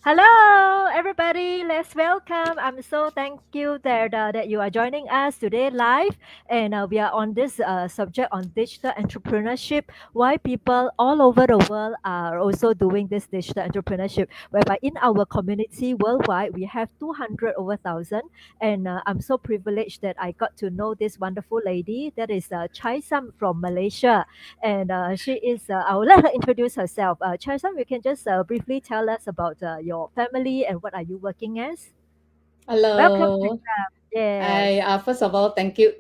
Hello, everybody. Let's welcome. I'm so thank you that you are joining us today live, and we are on this subject on digital entrepreneurship. Why people all over the world are also doing this digital entrepreneurship, whereby in our community worldwide we have 200 over thousand, and I'm so privileged that I got to know this wonderful lady that is Chai Sam from Malaysia, and she is. I will let her introduce herself. Charisam, you can just briefly tell us about your family and what are you working as? Welcome, Hello. Charisam. Yes, First of all, thank you,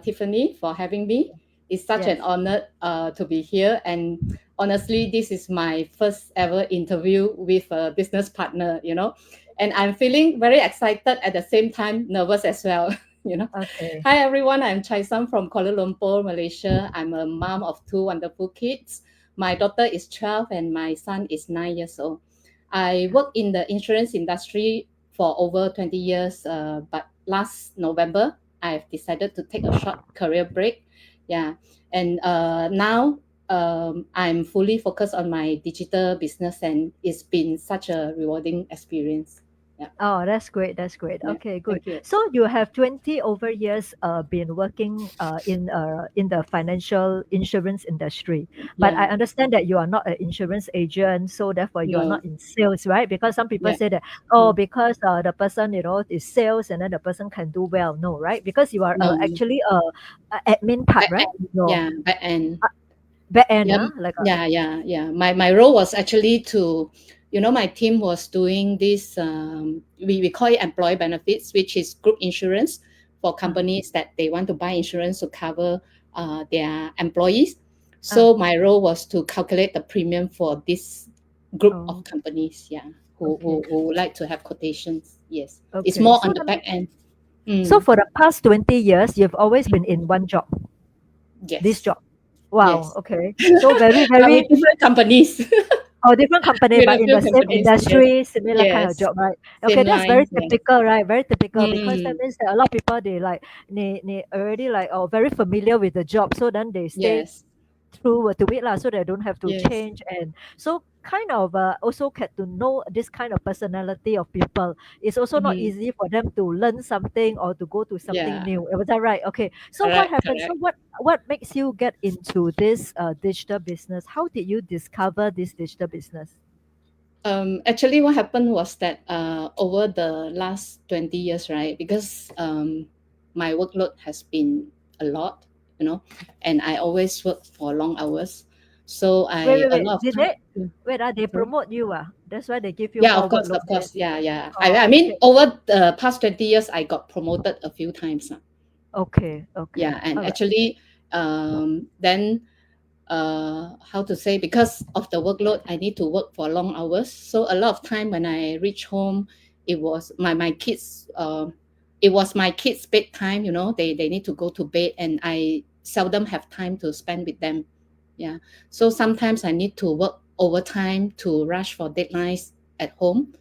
Tiffany, for having me. It's such an yes. honor to be here. And honestly, this is my first ever interview with a business partner. And I'm feeling very excited at the same time, nervous as well. you know. Okay. Hi, everyone. I'm Chai Sam from Kuala Lumpur, Malaysia. I'm a mom of two wonderful kids. My daughter is 12 and my son is 9 years old. I work in the insurance industry for over 20 years. But last November, I've decided to take a short career break. Yeah. And now I'm fully focused on my digital business, and it's been such a rewarding experience. Yeah. Oh, that's great. That's great. Yeah. Okay, good. Thank you. So you have 20 over years been working in the financial insurance industry. But I Yeah. understand that you are not an insurance agent, so therefore you are No. not in sales, right? Because some people Yeah. say that, oh, Mm. because the person, is sales and then the person can do well. No, right? Because you are No. actually a admin part, Back right? end. Your Yeah. Back end. back end, Yeah, like yeah. My role was actually to, my team was doing this. We call it employee benefits, which is group insurance for mm, companies that they want to buy insurance to cover their employees. uh, So my role was to calculate the premium for this group oh, of companies. Yeah, okay. who would like to have quotations. Yes, it's Okay. more So on the that back means end. so Mm, for the past 20 years, you've always been in one job, this yes, job. Wow. yes. Okay. So very, But with very, different companies, different company, with but a in few the same companies. Yes, industry, similar kind of yes. job, right? Okay, Same that's very line, yes. typical, right? Very typical because that Mm, means that a lot of people they already like very familiar with the job, so then they stay yes, through to it lah, so they don't have to yes. change. And so kind of also get to know this kind of personality of people. It's also not Mhm. easy for them to learn something or to go to something Yeah, new. Was that right? Okay. So what correct, happened? So correct. what makes you get into this digital business? How did you discover this digital business? Actually, what happened was that over the last 20 years, right? Because my workload has been a lot, you know, and I always work for long hours. So Wait, I wait, a wait. lot of Did time. they wait? They Sorry. promote you? That's why they give you Yeah, more of workload then. course. Yeah, yeah. I Oh, mean, okay. over the past 20 years, I got promoted a few times. Okay. Okay. Yeah, and All right. actually, then how to say, because of the workload, I need to work for long hours. So a lot of time when I reach home, it was my kids. It was my kids' bedtime. They need to go to bed, and I seldom have time to spend with them. Yeah. So sometimes I need to work overtime to rush for deadlines at home.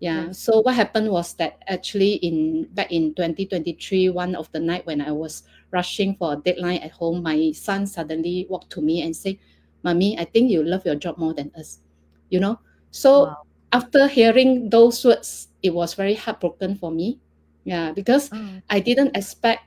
Yeah. Yes. So what happened was that actually in back in 2023, one of the night when I was rushing for a deadline at home, my son suddenly walked to me and said, "Mommy, I think you love your job more than us." You know. So Wow. after hearing those words, it was very heartbroken for me. Yeah, because Mm. I didn't expect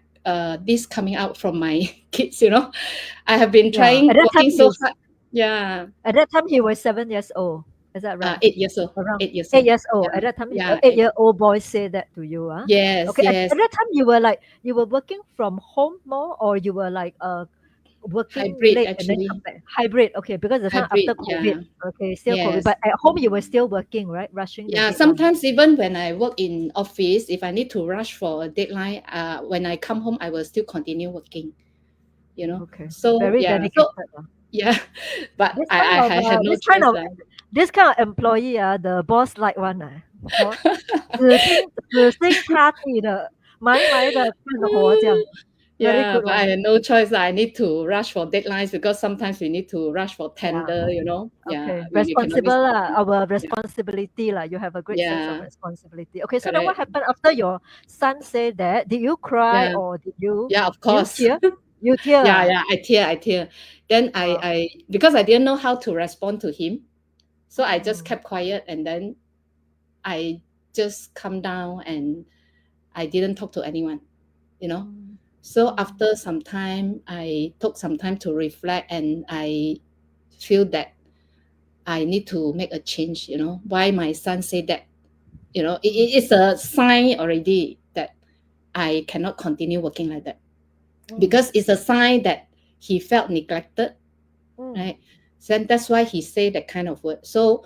this coming out from my kids. I have been Yeah. trying, working so hard. Yeah, At that time he was 7 years old. Is that right? 8 years old. Around 8 years eight old. years old. Yeah, At that time, yeah. 8-year-old boy say that to you, Yes, Okay. yes. At that time, you were working from home more, or you were like working Hybrid late and then come actually. back hybrid. Okay, because the time after Hybrid. COVID. Yeah. Okay, still COVID, Yes. but at home you were still working, right? Rushing the Yeah, deadline. sometimes even when I work in office, if I need to rush for a deadline, when I come home, I will still continue working. Okay, So very yeah, dedicated. so yeah, but This kind I of had no this kind choice of lah. this kind of employee the boss like one 哦，死心塌地的埋埋的干活这样 very Yeah, good but I one. had no choice lah. I need to rush for deadlines because sometimes we need to rush for Yeah. tender. Yeah, Okay. we cannot miss Responsible the lah. time. Our Yeah, responsibility lah. You have a great sense of yeah, responsibility. Okay. So then what correct. happened after your son said that? Did you cry Yeah, or yeah, of did you course. tear? You tear. Yeah, yeah, I tear. Then Wow. because I didn't know how to respond to him, so I just Mm. kept quiet, and then I just come down and I didn't talk to anyone, you know. Mm, So mm, after some time, I took some time to reflect, and I feel that I need to make a change, you know. Why my son said that, you know, mm, it's a sign already that I cannot continue working like that, mm, because it's a sign that he felt neglected, mm, right? So that's why he said that kind of word. So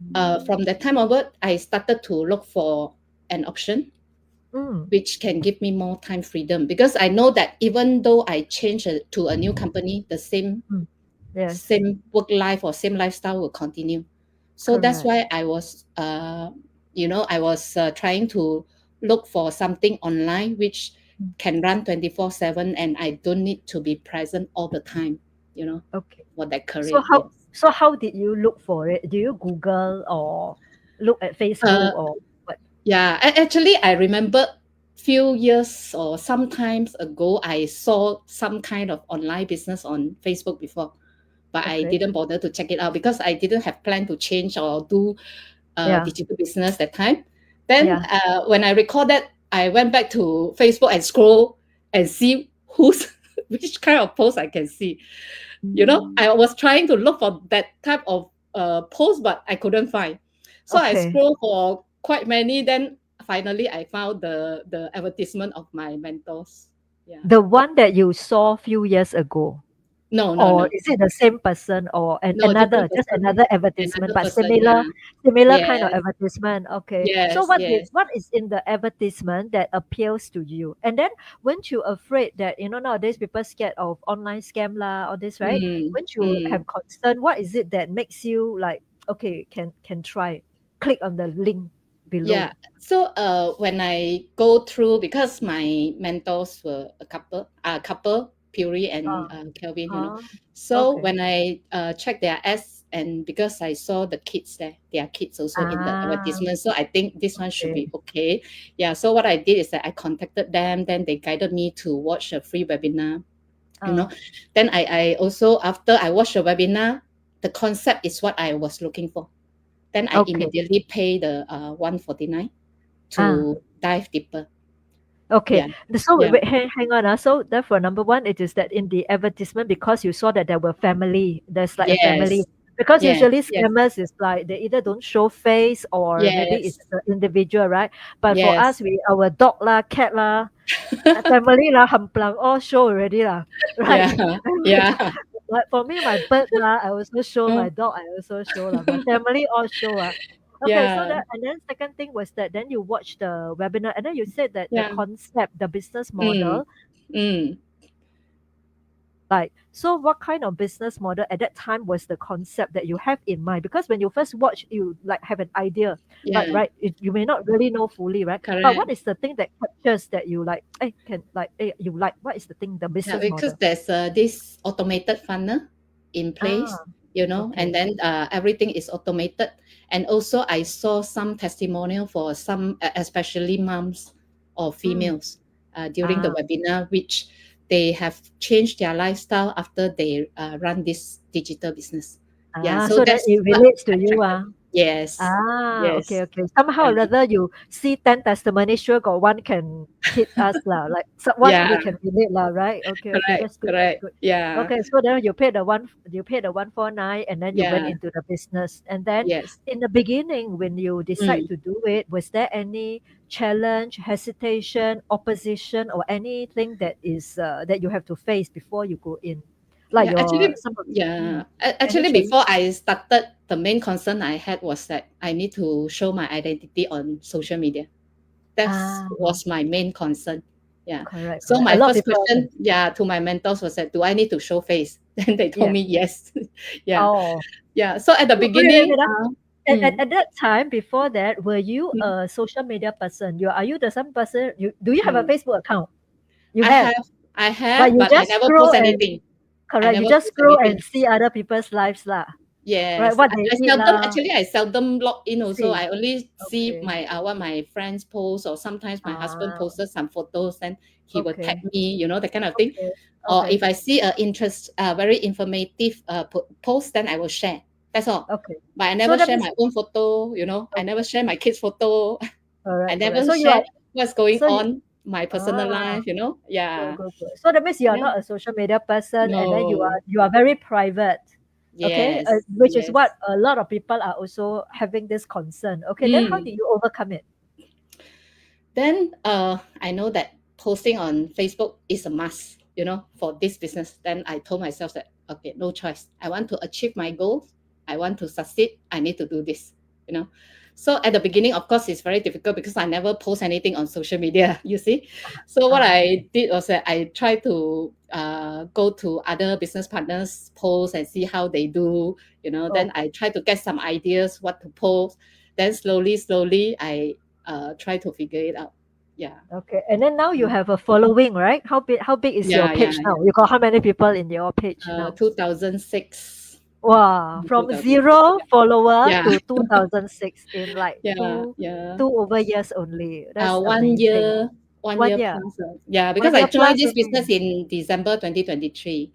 mm, from that time onward, I started to look for an option mm, which can give me more time freedom, because I know that even though I change to a new company, the mm. Yes, same work life or same lifestyle will continue. So that's correct. why I was, I was trying to look for something online which Mm, can run 24/7, and I don't need to be present all the time, you know, okay. for that So career. how Yes. so how did you look for it? Do you Google or look at Facebook Uh, or what? yeah, actually, I remember few years or sometimes ago, I saw some kind of online business on Facebook before, but I Okay. didn't bother to check it out because I didn't have plan to change or do Yeah. digital business that time. Then Yeah. when I recorded, I went back to Facebook and scroll and see who's which kind of post I can see. You know, Mm, I was trying to look for that type of post, but I couldn't find. So I okay. scrolled for quite many. Then finally, I found the advertisement of my mentors. Yeah. The one that you saw few years ago, No, no, or no, is it the same person or no, different another, just person, another advertisement, another but person. Yeah. similar kind of Yes, advertisement? Okay. So yes, yes. what is in the advertisement that appeals to you? And then weren't you afraid that, nowadays people scared of online scam lah, all this, right? Mm, Won't you mm. have concern? What is it that makes you like, okay, can try, click on the link Yeah. below? So when I go through, because my mentors were a couple, Puri and Ah, Kelvin, you know. ah, So okay. when I check their ads, and because I saw the kids there, their kids also in the Ah, advertisement, so I think this one should okay. be okay. Yeah. So what I did is that I contacted them, then they guided me to watch a free webinar, you know. Ah, Then I also, after I watched the webinar, the concept is what I was looking for. Then I okay. immediately pay the 149 Ah. to dive deeper. Okay. Yeah, So yeah, hang on. So therefore, number one, it is that in the advertisement, because you saw that there were family, there's like a family. yes, Because yes, usually yes, scammers is like they either don't show face or maybe it's yes, the individual, right? But for us, yes, we our dog lah, cat lah, family lah, hamplang all show already lah, right? yeah, yeah, But for me, my bird lah, I also show uh, my dog. I also show lah. My family all show ah. Okay, so yeah, that and then second thing was that then you watch the webinar and then you said that the yeah, concept, the business mm, model, mm, like so what kind of business model at that time was the concept that you have in mind? Because when you first watch, you like have an idea, but yeah, right, you may not really know fully, right? But what correct. is the thing that captures that you like? Can like you like? What is the thing? The Yeah, business because model? there's this automated funnel in place, Ah, you know, and okay. then everything is automated. And also, I saw some testimonial for some, especially moms or Mm. females, during the Ah. webinar, which they have changed their lifestyle after they run this digital business. Yeah, so So that that's it what relates to you, attracted. ah. Yes, Okay, yes, okay. Somehow yeah, or other, you see 10 testimony, sure got one can hit us lah. Like so what yeah, we can relate lah, right? Okay, okay. correct, That's good. That's correct. good. Yeah, Okay, so then you paid the 149 and then you went yeah, into the business. And then yes. in the beginning, when you decide Mm. to do it, was there any challenge, hesitation, opposition, or anything that is that you have to face before you go in? Like Yeah, your actually, some of yeah, any actually, challenge? before I started, the main concern I had was that I need to show my identity on social media. That Ah, was my main concern. Yeah. correct, So correct. A my lot of first people have. question, yeah, to my mentors was that, do I need to show face? Then they told Yeah. me yes. Yeah, Oh. yeah. So at the So wait, beginning, wait, ah. mm, At that time, before that, were you mm, a social media person? Are you the some person? Do you have a mm. Facebook account? You I have, have, I but have, you but I just never scroll post and anything. I correct. You never just post scroll and anything. see other people's lives lah. Right? Yes, What they I eat seldom, lah. actually, I seldom log in also. See. I only see Okay. my what my friends post, or sometimes my husband Ah. posted some photos, and he will tag Okay. me, you know, that kind of thing. Okay. Or Okay. if I see a interest, very informative post, then I will share. That's all. Okay. But I So never that share means my own photo, I never okay. share my kids' photo. I Correct, correct. never So you share are what's going so you on my personal ah, life. good, Yeah. good, good. So that means you are Yeah. not a social media person, and then you are No. you are very private. Okay, Yes. which is what Yes. a lot of people are also having this concern. Okay, then how Mm. do you overcome it? Then I know that posting on Facebook is a must, for this business. Then I told myself that okay, no choice. I want to achieve my goals. I want to succeed. I need to do this. You know. So at the beginning, of course, it's very difficult because I never post anything on social media. You see, so what Uh-huh. I did was that I tried to go to other business partners' posts and see how they do. Then Okay, I try to get some ideas what to post. Then slowly, slowly, I try to figure it out. Yeah. okay. And then now you Mm. have a following, right? How big is your Yeah, yeah, page now? yeah. You got how many people in your page now? 2006. Wow, from 2006. zero follower Yeah, to 2006 in like yeah, two yeah. two over years only. That's One amazing. year, one One year year. plus. Yeah, because One I year joined plus this only. business in December 2023.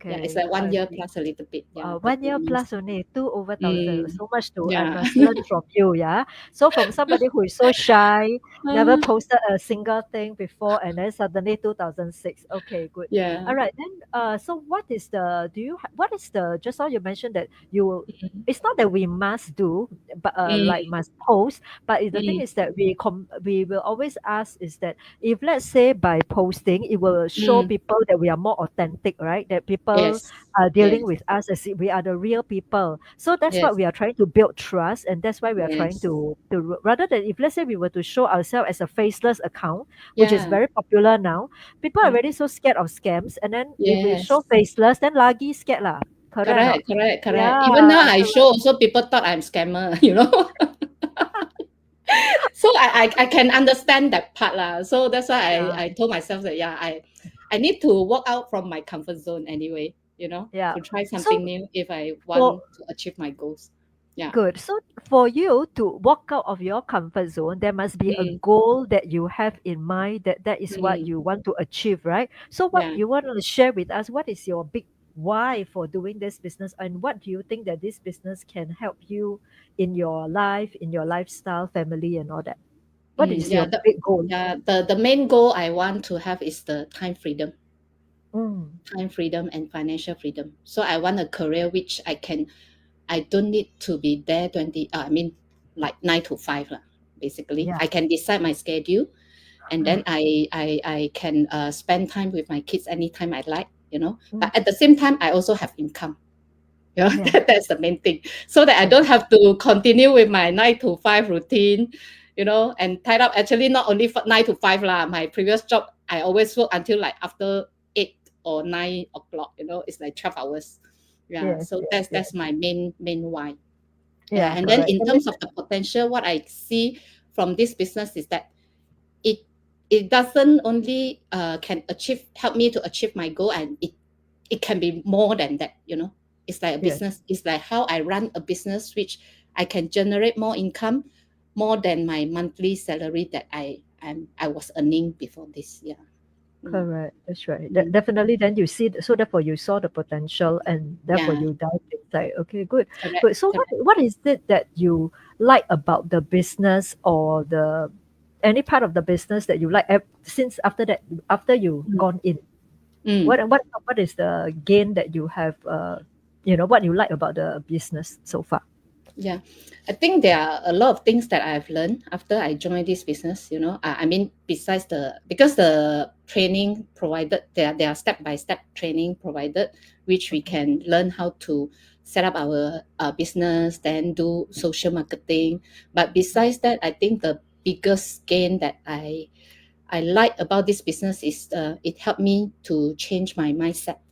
Yeah, it's Okay, like one I year see. plus a little bit. Yeah, 1 year 13 months. plus only, two over thousand. Mm, So much to I yeah. must learn from you, yeah. So from somebody who is so shy, never Ah, posted a single thing before, and then suddenly 2006. Okay, good. All yeah. right, then. So what is the? Do you? What is the? Just now you mentioned that you. Mm, It's not that we must do, but like mm, must post. But the thing mm, is that we will always ask is that if let's say by posting, it will show mm. people that we are more authentic, right? That people Yes, dealing yes, with us as if we are the real people. So that's what yes, we are trying to build trust, and that's why we are trying yes. to rather than if let's say we were to show ourselves as a faceless account, which is Yeah, very popular now, people are yeah, already so scared of scams, and then if we show yes. faceless, then lagi scared lah. Correct or not? Correct, correct, correct. Even now Yeah, I show correct. also people thought I'm scammer. So I can understand that part lah. So that's why Yeah, I told myself that yeah, I need to walk out from my comfort zone anyway, yeah. to try So something new if I for want to achieve my goals. Yeah. good. So for you to walk out of your comfort zone, there must be a Mm, goal that you have in mind that is what mm, you want to achieve, right? So what yeah. you want to share with us, what is your big why for doing this business, and what do you think that this business can help you in your life, in your lifestyle, family and all that? What is Yeah. your big goal? The main goal I want to have is the Mm, time freedom and financial freedom. So I want a career which I don't need to be there 20, I mean, like 9 to 5 lah, basically. yeah. I can decide my schedule, and then Mm, I can spend time with my kids anytime I like. mm, But at the same time, I also have income. yeah. That's the main thing. So that I Yeah. don't have to continue with my 9 to 5 routine, and tied up actually not only for 9 to 5 lah. My previous job, I always work until like after 8 or 9 o'clock, it's like 12 hours. Yeah. Yes, So yes, that's yes. my main why. Yeah. Yeah, And then correct. in And then terms of the potential, what I see from this business is that it it doesn't only can achieve help me to achieve my goal, and it can be more than that. It's like a yes. business. It's like how I run a business which I can generate more income, more than my monthly salary that I was earning before this. Yeah. Mm, Correct. That's right. That mm, definitely then you see so therefore you saw the potential and therefore yeah. you dive inside. Okay, good. Correct. Good. So Correct. what is it that you like about the business or the any part of the business that you like since after that after you Mm, gone in? mm. What is the gain that you have what you like about the business so far? Yeah, I think there are a lot of things that I've learned after I joined this business. I mean, besides because the training provided, there are step by step training provided, which we Okay. can learn how to set up our business, then do social marketing. But besides that, I think the biggest gain that I like about this business is it helped me to change my mindset.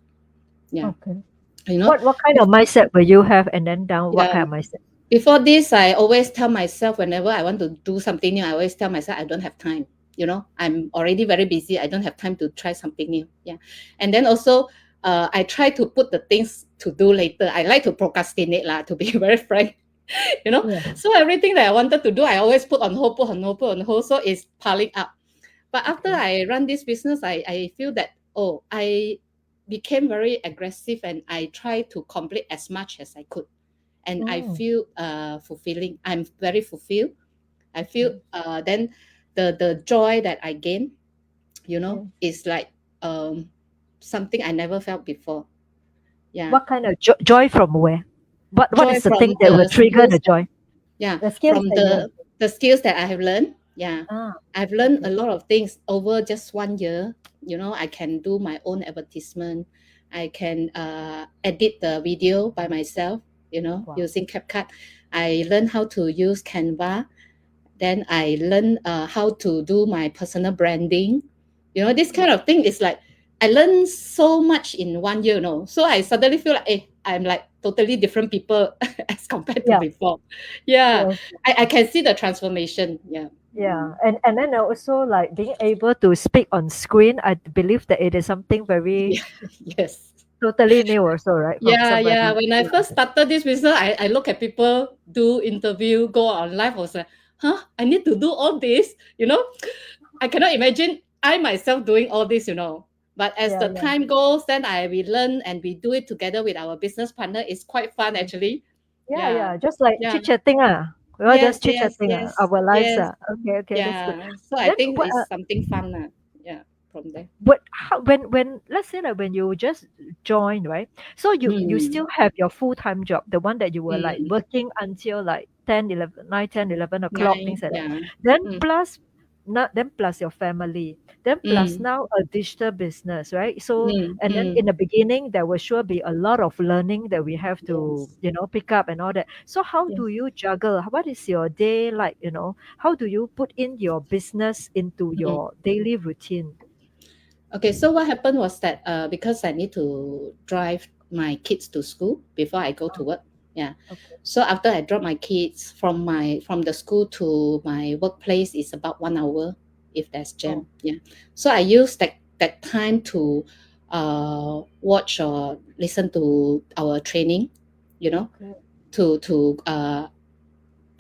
Yeah, Okay. you know, What kind of mindset will you have and then down what yeah. kind of mindset? Before this, I always tell myself whenever I want to do something new, I always tell myself I don't have time. I'm already very busy. I don't have time to try something new. Yeah. And then also, I try to put the things to do later. I like to procrastinate, lah, to be very frank. you know. Yeah. So everything that I wanted to do, I always put on hold, put on hold, put on hold. So it's piling up. But after Okay. I run this business, I feel that, I became very aggressive and I try to complete as much as I could. and I Mm. feel fulfilling. I'm very fulfilled. I feel Okay. then the joy that I gain, Okay. is like something I never felt before. Yeah, What kind of joy from where? What joy is the from thing that will the trigger skills the joy? yeah, The skills from that you have. the skills that I have learned. Yeah, Ah, I've learned okay. a lot of things over just 1 year. I can do my own advertisement. I can edit the video by myself, Wow. using CapCut. I learned how to use Canva. Then I learned how to do my personal branding. This Mm. kind of thing is like I learned so much in 1 year. So I suddenly feel like, I'm like totally different people as compared to Yeah. before. Yeah, Yes. I can see the transformation. Yeah. Yeah. And then also like being able to speak on screen, I believe that it is something very Yeah. Yes. totally new also, right? From Yeah, somebody. yeah. When I Yeah. first started this business, I look at people do interview, go on live. I was like, huh? I need to do all this. I cannot imagine I myself doing all this. But as Yeah. the Yeah. time goes, then we learn and we do it together with our business partner. It's quite fun Yeah. actually. Yeah. Yeah, Yeah. Just like yeah. chit chatting. We all Yes, just chit yes, chatting. yes, Our lives. yes. Okay. Okay. That's good. Yeah. So I Then think what? it's something fun. Yeah, from there. When let's say like when you just join, right? So you Mm, still have your full-time job, the one that you were like mm, working until like 10, 11, 9, 10, 11 o'clock, nine. things like that. Yeah. Then Mm, plus not then plus your family, then plus mm, now a digital business, right? So mm, and then mm. in the beginning there will sure be a lot of learning that we have to Yes. pick up and all that. So how do Yes. you juggle? What is your day like? How do you put in your business into Mm. your daily routine? Okay, so what happened was that because I need to drive my kids to school before I go to work. Yeah. Okay. So after I drop my kids from the school to my workplace is about 1 hour if there's Oh, jam. Yeah. So I use that time to watch or listen to our training, you know, okay. to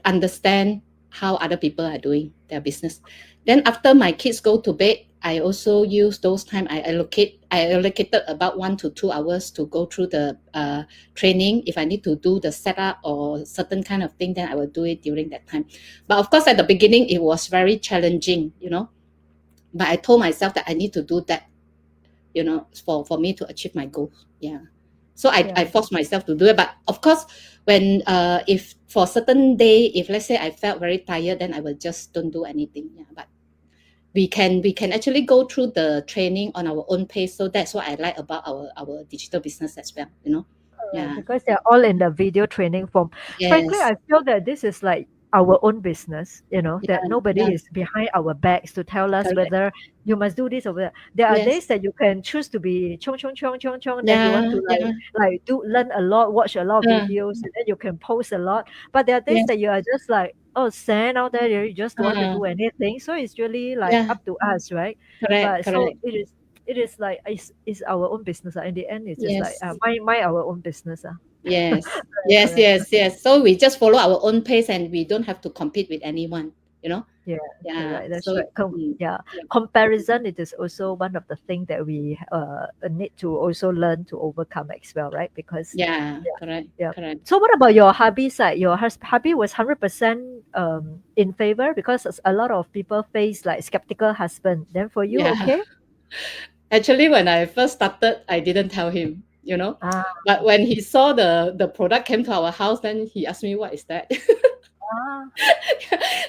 understand how other people are doing their business. Then after my kids go to bed, I also use those time. I allocated about 1 to 2 hours to go through the training. If I need to do the setup or certain kind of thing, then I will do it during that time. But of course, at the beginning, it was very challenging. But I told myself that I need to do that, for me to achieve my goal. Yeah. So I Yeah. forced myself to do it. But of course, when if for certain day, if let's say I felt very tired, then I will just don't do anything. Yeah. But we can actually go through the training on our own pace. So that's what I like about our digital business as well. Correct, Yeah. because they're all in the video training form. Frankly, Yes. I feel that this is like our own business, that Yeah. nobody Yeah. is behind our backs to tell us Correct. whether you must do this or that. There are Yes. days that you can choose to be chong chong chong chong chong, then you want Yeah. to Yeah. like do learn a lot, watch a lot of Uh, videos, and then you can post a lot. But there are days yes. that you are just like, oh, stand out there, you just don't want to Uh, do anything. So it's really like yeah. up to us, right? Correct. But so Correct. it is like it's our own business. In the end, it's just like Yes. my our own business. Yes, Correct, yes, correct. yes, yes. So we just follow our own pace and we don't have to compete with anyone, you know? Yeah, Yeah. correct. That's So, right. Yeah, yeah, comparison. It is also one of the things that we need to also learn to overcome as well, right? Because yeah, yeah, correct, yeah. correct. So what about your hubby side? Your hubby was 100% in favor because a lot of people face like skeptical husband. Then for you, Yeah. okay? Actually, when I first started, I didn't tell him. Ah, But when he saw the product came to our house, then he asked me, what is that? ah,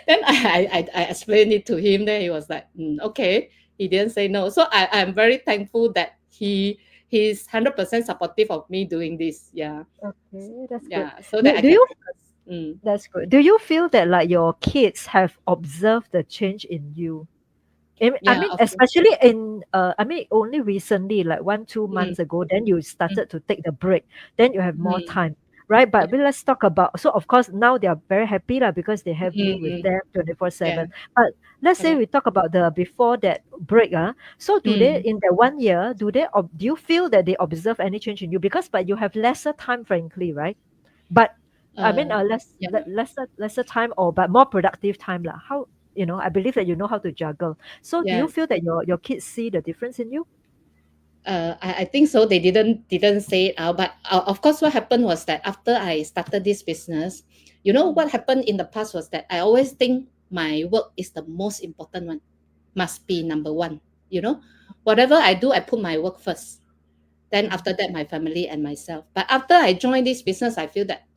Then I explained it to him. Then he was like, okay. He didn't say no. So I'm very thankful that he's 100% supportive of me doing this. Yeah. okay, that's good. Yeah, so that Do, I do can you focus. Mm. That's good. Do you feel that like your kids have observed the change in you? I Yeah, mean, of course. especially I mean, only recently, like one, two Mm, months ago, then you mm, started to take the break. Then you have more mm. time, right? Yeah. Let's talk about. So of course now they are very happy lah because they have you with Mm, them yeah, 24/7. But let's say correct. we talk about the before that break, So do they Mm, in that 1 year? Do you feel that they observe any change in you? Because but you have lesser time, frankly, right? But I mean, uh, yeah. lesser time or but more productive time lah. How I believe that you know how to juggle. So do you Yes. feel that your kids see the difference in you? I think so. They didn't say it out, but of course, what happened was that after I started this business, Mm, what happened in the past was that I always think my work is the most important one, must be number one. You know, whatever I do, I put my work first. Then mm, after that, my family and myself. But after I joined this business, I feel that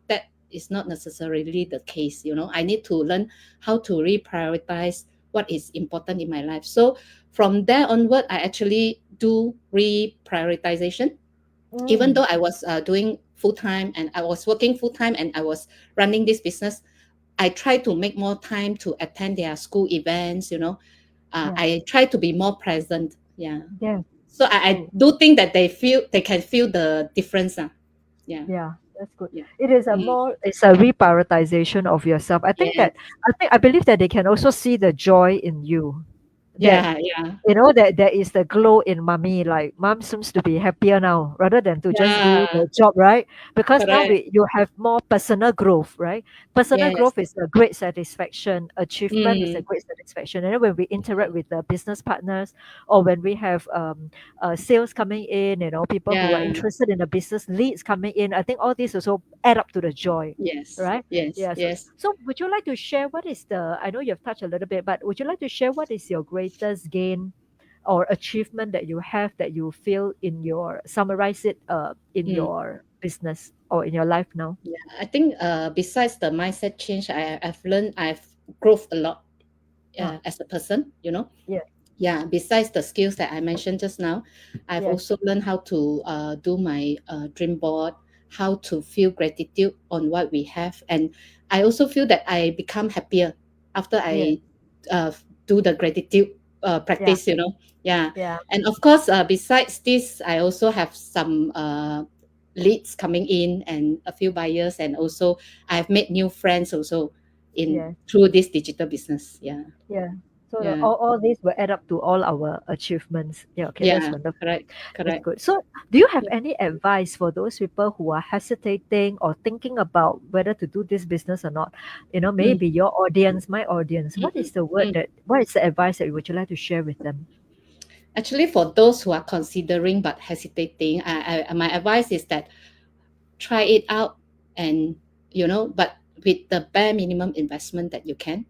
that is not necessarily the case. I need to learn how to reprioritize what is important in my life. So from there onward, I actually do reprioritization. Even mm. though I was doing full time and I was working full time and I was running this business, I try to make more time to attend their school events. Yeah, I try to be more present. Yeah. yeah, So I true. do think that they can feel the difference. Yeah. Yeah, that's good. Yeah. It is a Mm. more, it's a reprioritization of yourself. Yes. I believe that they can also see the joy in you. That Yeah. Yeah. that there is the glow in mommy, like mom seems to be happier now rather than to just Yeah. do the job, right? Because now Correct. you have more personal growth, right? Personal Yes. growth is a great satisfaction, achievement is a Mm. great satisfaction. And then when we interact with the business partners, or when we have sales coming in, people who are Yeah. interested in the business, leads coming in, I think all these also add up to the joy, Yes. right? Yes. Yeah. Yes. So would you like to share what is I know you've touched a little bit, but would you like to share what is your greatest gain or achievement that you have, that you feel in your, summarize it in Mm. your business or in your life now? Yeah. I think besides the mindset change, I've learned, I've growth a lot Ah, as a person. yeah, Yeah, besides the skills that I mentioned just now, I've yes, also learned how to do my dream board, how to feel gratitude on what we have. And I also feel that I become happier after yeah, I uh, do the gratitude yeah, practice. Yeah. yeah, And of course, besides this, I also have some leads coming in and a few buyers. And also I've made new friends also in yeah, through this digital business. Yeah. yeah. So Yeah. all these will add up to all our achievements. Yeah, okay, that's Yeah. wonderful. Correct. That's Correct. good. So do you have any advice for those people who are hesitating or thinking about whether to do this business or not? Mm, Maybe your audience, my audience. mm, mm. What is the advice that would you like to share with them? Actually, for those who are considering but hesitating, my advice is that try it out, and but with the bare minimum investment that you can.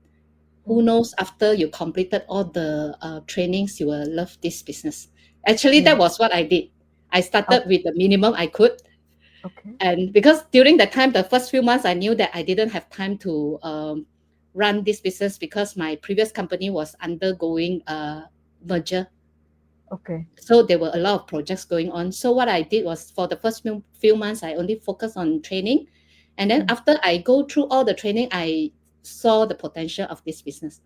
Who Mm, knows, after you completed all the trainings, you will love this business. Actually, yeah. that was what I did. I started Okay. with the minimum I could. Okay. And because during that time, the first few months, I knew that I didn't have time to run this business because my previous company was undergoing a merger. Okay. So there were a lot of projects going on. So what I did was, for the first few months, I only focused on training. And then Mm, after I go through all the training, I saw the potential of this business.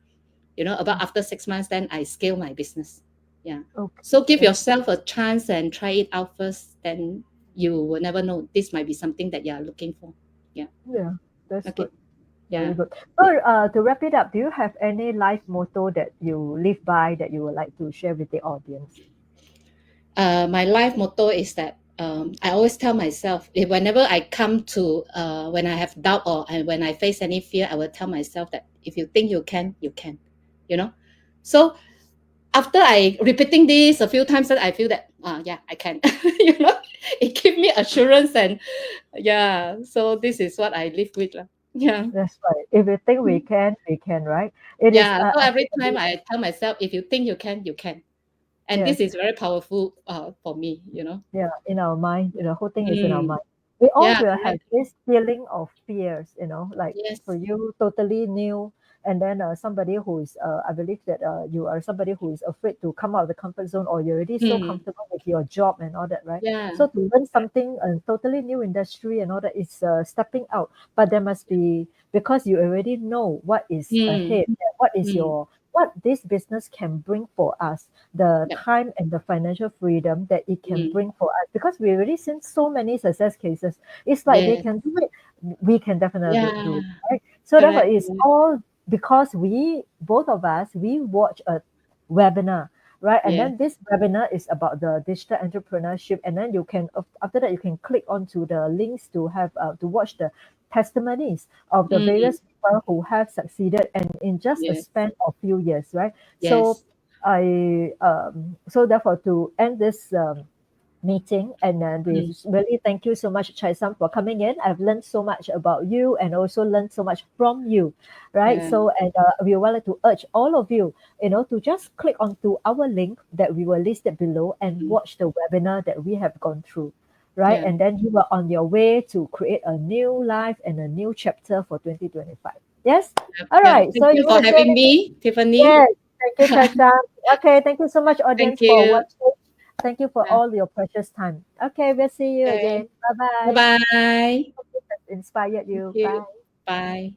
About mm. after 6 months, then I scale my business. Yeah. Okay. So give That's yourself a chance and try it out first. Then you will never know. This might be something that you are looking for. Yeah. Yeah, that's Okay. good. Very Yeah. good. So, to wrap it up, do you have any life motto that you live by that you would like to share with the audience? My life motto is that I always tell myself, if whenever I come to when I have doubt, or when I face any fear, I will tell myself that if you think you can, you can. You know. So after I repeating this a few times, then I feel that yeah, I can. It gives me assurance. And yeah, so this is what I live with lah. Yeah. That's right. If we think we can, right? It is, Yeah. So I every think, a time bit, I tell myself, if you think you can, you can. And this yes. is very powerful for me. Yeah, in our mind, the whole thing is in our Mm. mind. We all Yeah, will have correct. this feeling of fears, like for Yes. you, totally new, and then somebody who is, I believe that you are somebody who is afraid to come out of the comfort zone, or you're already so Mm. comfortable with your job and all that, right? Yeah. So to learn something, a totally new industry and all that is stepping out, but there must be, because you already know what is Mm. ahead, and Mm. what this business can bring for us, the Yep. time and the financial freedom that it can Mm. bring for us, because we already seen so many success cases. It's like they Yes. can do it, we can definitely do Yeah. it, right? So therefore Correct. it's Correct. all because we, both of us, we watch a webinar, right? And Yes. then this webinar is about the digital entrepreneurship, and then you can, after that, you can click onto the links to have to watch the testimonies of the Mm. various people who have succeeded, and in just a Yes. span of few years, right? So Yes. So therefore, to end this meeting, and we Mm, really thank you so much, Chai Sam, for coming in. I've learned so much about you and also learned so much from you, right? yeah. So, and we would like to urge all of you, to just click onto our link that we will list it below and Mm, watch the webinar that we have gone through, right? yeah. And then you are on your way to create a new life and a new chapter for 2025. Yes? Yep, All yep. right. Thank So you you for want to say having anything? me, Tiffany. Yes. Thank you, Chacha. Okay. Thank you so much, Thank audience, for you. watching. Thank you for Yeah. all your precious time. Okay. We'll see you Okay. again. Bye bye. Bye-bye. Hope this has inspired Thank you. you. Bye. Bye.